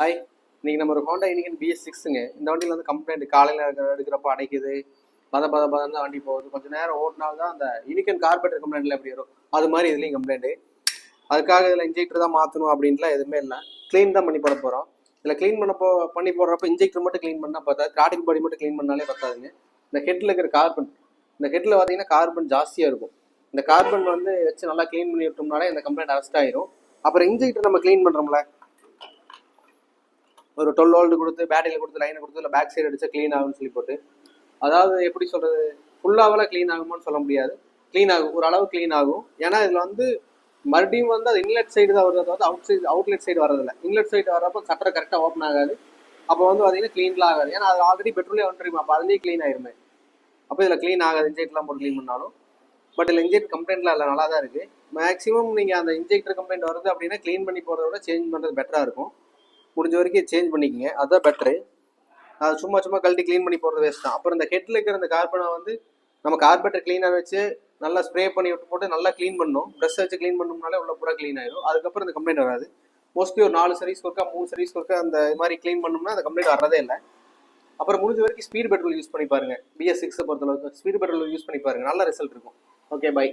Hi, இன்னைக்கு நம்ம ஒரு ஹோண்டா யூனிகான் BS6ங்க. இந்த வண்டியில் வந்து கம்ப்ளைண்ட் காலையில் எடுக்கிறப்ப அடைக்குது, பதம் தான் வண்டி போகுது. கொஞ்சம் நேரம் ஓட்டினால்தான் அந்த யூனிகான் கார்பரேட்டர் கம்ப்ளைண்ட்ல எப்படி வரும் அது மாதிரி இதுலேயும் கம்ப்ளைண்ட்டு. அதுக்காக இதில் இன்ஜெக்டர் தான் மாற்றணும் அப்படின்ட்டுலாம் எதுவுமே இல்லை. க்ளீன் தான் பண்ணி போட போகிறோம். இதில் க்ளீன் பண்ணி போடுறப்ப இன்ஜெக்டர் மட்டும் க்ளீன் பண்ணால் பார்த்தாது, கார்டிங் பாடி மட்டும் க்ளீன் பண்ணாலே பார்த்தாதுங்க. இந்த ஹெட்டில் இருக்கிற கார்பன், இந்த ஹெட்டில் பார்த்தீங்கன்னா கார்பன் ஜாஸ்தியாக இருக்கும். இந்த கார்பன் வந்து வச்சு நல்லா க்ளீன் பண்ணி விட்டோம்னாலே இந்த கம்ப்ளைண்ட் அரெஸ்ட் ஆயிரும். அப்புறம் இன்ஜெக்டர் நம்ம க்ளீன் பண்ணுறோம்ல, ஒரு 12 வோல்ட் கொடுத்து பேட்டரியில் கொடுத்து லைனை கொடுத்து இல்லை பேக் சைடு அடிச்சா க்ளீன் ஆகும்னு சொல்லி போட்டு, அதாவது எப்படி சொல்கிறது, ஃபுல்லாகலாம் க்ளீன் ஆகுமான்னு சொல்ல முடியாது. க்ளீன் ஆகும், ஒரு அளவு க்ளீன் ஆகும். ஏன்னா இதில் வந்து மறுபடியும் வந்து அது இன்லெட் சைடு தான் வருது, அதாவது அவுட்லெட் சைடு வரதில்லை. இன்லெட் சைடு வரப்போ சட்டரை கரெக்டாக ஓப்பன் ஆகாது. அப்போ வந்து பார்த்தீங்கன்னா க்ளீன்லாம் ஆகாது. ஏன்னா அது ஆல்ரெடி பெட்ரோலே வந்துருமா, அப்போ அதுலேயே க்ளீன் ஆயிருமே. அப்போ இதில் க்ளீன் ஆகாது இன்ஜெக்ட்லாம் போட்டு க்ளீன் பண்ணாலும். பட் இதில் இன்ஜெக்ட் கம்ப்ளைண்ட்லாம் இல்லை, நல்லா தான் இருக்குது. மேக்ஸிமம் நீங்கள் அந்த இன்ஜெக்டர் கம்ப்ளைண்ட் வருது அப்படின்னா க்ளீன் பண்ணி போகிறத விட சேஞ்ச் பண்ணுறது பெட்டராக இருக்கும். முடிஞ்ச வரைக்கும் சேஞ்ச் பண்ணிக்கோங்க, அதுதான் பெட்ரு. அது சும்மா கழட்டி க்ளீன் பண்ணி போகிறது வேஸ்ட் தான். அப்புறம் இந்த ஹெட்டில் இருக்கிற இந்த கார்பனை வந்து நம்ம கார்பரேட்டர் க்ளீனாக வச்சு நல்லா ஸ்ப்ரே பண்ணி விட்டு போட்டு நல்லா க்ளீன் பண்ணணும். ப்ரெஷ் வச்சு க்ளீன் பண்ணோம்னாலே உள்ள பூரா க்ளீன் ஆயிடும். அதுக்கப்புறம் இந்த கம்ப்ளைண்ட் வராது. மோஸ்ட்லி ஒரு 4 சர்வீஸ் ஒர்க்கா 3 சர்வீஸ் ஒர்க்கா அந்த மாதிரி க்ளீன் பண்ணோம்னா அந்த கம்ப்ளைண்ட் வரதே இல்லை. அப்புறம் முடிஞ்ச வரைக்கும் ஸ்பீட் பெட்ரோல் யூஸ் பண்ணி பாருங்க. BS6 பொறுத்தளவுக்கு ஸ்பீட் பெட்ரோல் யூஸ் பண்ணி பாருங்க, நல்ல ரிசல்ட் இருக்கும். Okay, by.